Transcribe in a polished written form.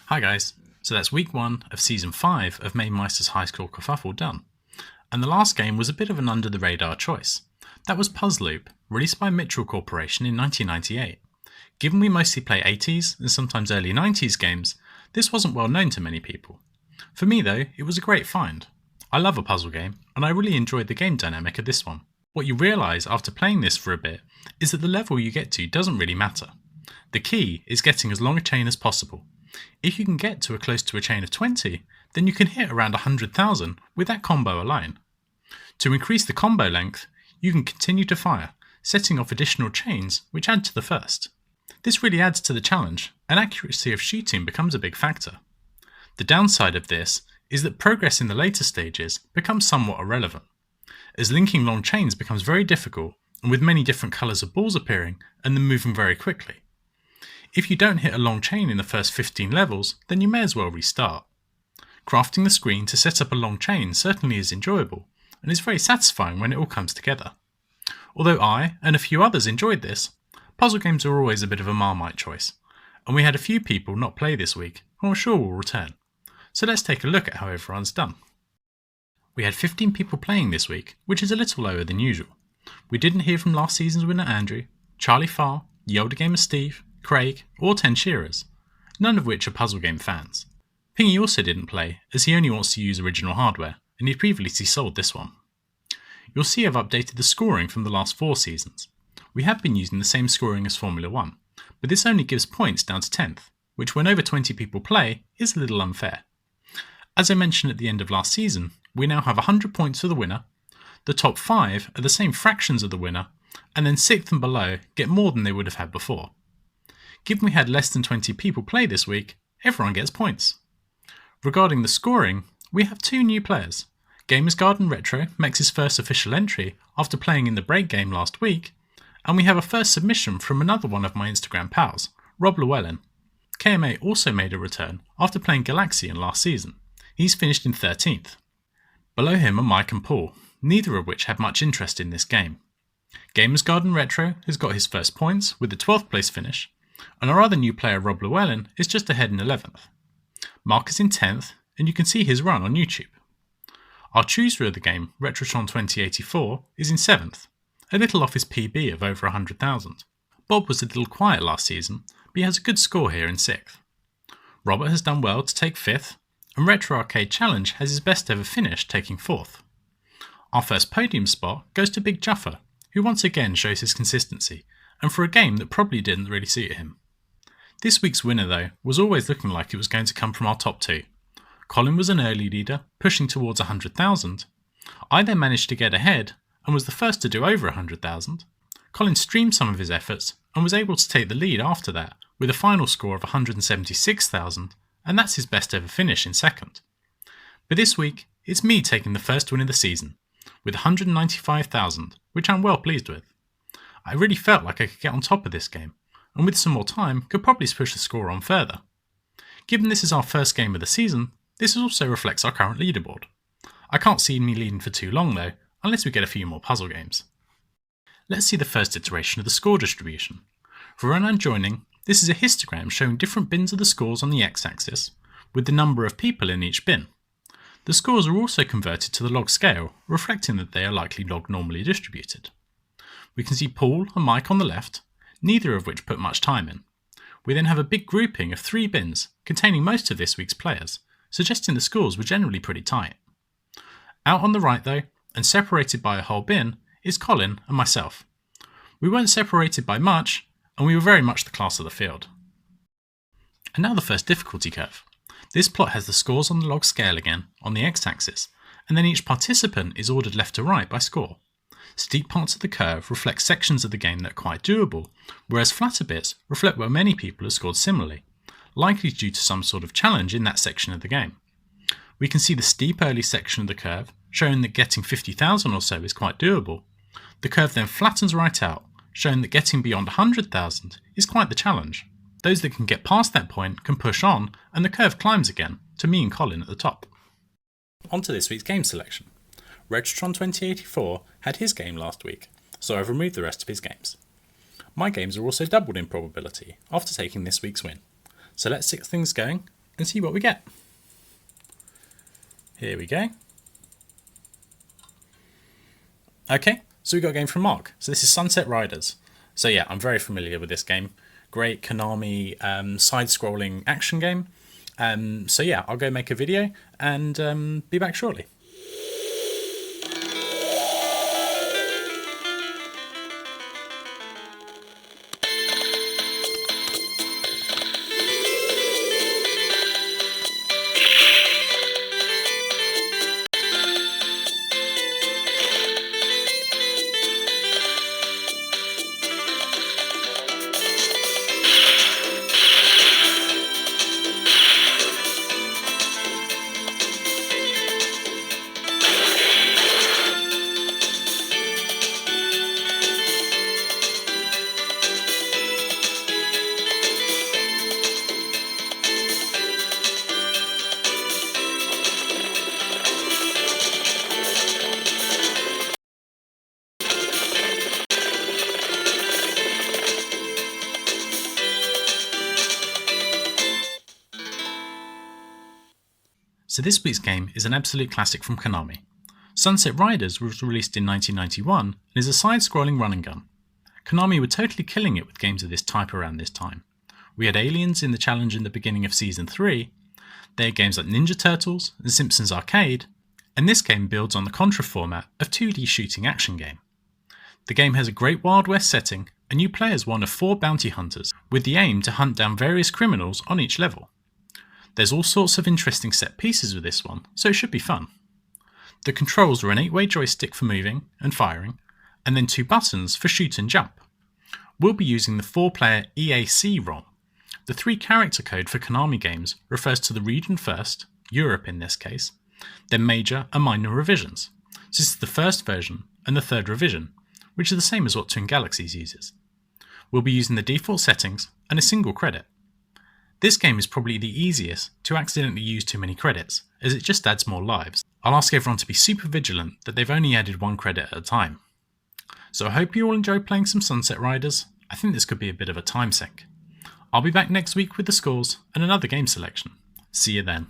Hi guys, so that's week 1 of season 5 of Mamemeister's High Score Kerfuffle done. And the last game was a bit of an under the radar choice. That was Puzzle Loop, released by Mitchell Corporation in 1998. Given we mostly play 80s and sometimes early 90s games, this wasn't well known to many people. For me though, it was a great find. I love a puzzle game, and I really enjoyed the game dynamic of this one. What you realise after playing this for a bit is that the level you get to doesn't really matter. The key is getting as long a chain as possible. If you can get to close to a chain of 20, then you can hit around 100,000 with that combo alone. To increase the combo length, you can continue to fire, setting off additional chains which add to the first. This really adds to the challenge, and accuracy of shooting becomes a big factor. The downside of this is that progress in the later stages becomes somewhat irrelevant, as linking long chains becomes very difficult, and with many different colours of balls appearing and them moving very quickly. If you don't hit a long chain in the first 15 levels, then you may as well restart. Crafting the screen to set up a long chain certainly is enjoyable, and is very satisfying when it all comes together. Although I, and a few others enjoyed this, puzzle games are always a bit of a Marmite choice, and we had a few people not play this week, who I'm sure will return. So let's take a look at how everyone's done. We had 15 people playing this week, which is a little lower than usual. We didn't hear from last season's winner Andrew, Charlie Farr, the older gamer Steve, Craig, or 10 Shearers, none of which are puzzle game fans. Pingy also didn't play, as he only wants to use original hardware, and he'd previously sold this one. You'll see I've updated the scoring from the last 4 seasons. We have been using the same scoring as Formula 1, but this only gives points down to 10th, which when over 20 people play is a little unfair. As I mentioned at the end of last season, we now have 100 points for the winner, the top 5 are the same fractions of the winner, and then 6th and below get more than they would have had before. Given we had less than 20 people play this week, everyone gets points. Regarding the scoring, we have 2 new players. Gamers Garden Retro makes his first official entry after playing in the break game last week, and we have a first submission from another one of my Instagram pals, Rob Llewellyn. KMA also made a return after playing Galaxian last season. He's finished in 13th. Below him are Mike and Paul, neither of which had much interest in this game. Gamers Garden Retro has got his first points with the 12th place finish, and our other new player Rob Llewellyn is just ahead in 11th. Mark is in 10th, and you can see his run on YouTube. Our chooser of the game, Retrotron 2084, is in 7th, a little off his PB of over 100,000. Bob was a little quiet last season, but he has a good score here in 6th. Robert has done well to take 5th, and Retro Arcade Challenge has his best ever finish taking 4th. Our first podium spot goes to Big Juffer, who once again shows his consistency, and for a game that probably didn't really suit him. This week's winner though was always looking like it was going to come from our top 2. Colin was an early leader, pushing towards 100,000. I then managed to get ahead and was the first to do over 100,000. Colin streamed some of his efforts and was able to take the lead after that with a final score of 176,000, and that's his best ever finish in 2nd. But this week, it's me taking the first win of the season, with 195,000, which I'm well pleased with. I really felt like I could get on top of this game, and with some more time could probably push the score on further. Given this is our first game of the season, this also reflects our current leaderboard. I can't see me leading for too long though, unless we get a few more puzzle games. Let's see the first iteration of the score distribution. For when I'm joining, this is a histogram showing different bins of the scores on the x-axis, with the number of people in each bin. The scores are also converted to the log scale, reflecting that they are likely log normally distributed. We can see Paul and Mike on the left, neither of which put much time in. We then have a big grouping of 3 bins containing most of this week's players, suggesting the scores were generally pretty tight. Out on the right though, and separated by a whole bin, is Colin and myself. We weren't separated by much, and we were very much the class of the field. And now the first difficulty curve. This plot has the scores on the log scale again, on the x-axis, and then each participant is ordered left to right by score. Steep parts of the curve reflect sections of the game that are quite doable, whereas flatter bits reflect where many people have scored similarly, likely due to some sort of challenge in that section of the game. We can see the steep early section of the curve, showing that getting 50,000 or so is quite doable. The curve then flattens right out, showing that getting beyond 100,000 is quite the challenge. Those that can get past that point can push on, and the curve climbs again, to me and Colin at the top. On to this week's game selection. Retrotron 2084 had his game last week, so I've removed the rest of his games. My games are also doubled in probability after taking this week's win. So let's get things going and see what we get. Here we go. Okay, so we got a game from Mark. So this is Sunset Riders. So yeah, I'm very familiar with this game. Great Konami side-scrolling action game. So yeah, I'll go make a video and be back shortly. So this week's game is an absolute classic from Konami. Sunset Riders was released in 1991 and is a side-scrolling run and gun. Konami were totally killing it with games of this type around this time. We had Aliens in the challenge in the beginning of Season 3, they had games like Ninja Turtles and Simpsons Arcade, and this game builds on the Contra format of 2D shooting action game. The game has a great Wild West setting, and you play as one of 4 bounty hunters, with the aim to hunt down various criminals on each level. There's all sorts of interesting set pieces with this one, so it should be fun. The controls are an 8-way joystick for moving and firing, and then 2 buttons for shoot and jump. We'll be using the 4-player EAC ROM. The 3-character code for Konami games refers to the region first, Europe in this case, then major and minor revisions. So this is the first version and the 3rd revision, which are the same as what Twin Galaxies uses. We'll be using the default settings and a single credit. This game is probably the easiest to accidentally use too many credits, as it just adds more lives. I'll ask everyone to be super vigilant that they've only added 1 credit at a time. So I hope you all enjoy playing some Sunset Riders. I think this could be a bit of a time sink. I'll be back next week with the scores and another game selection. See you then.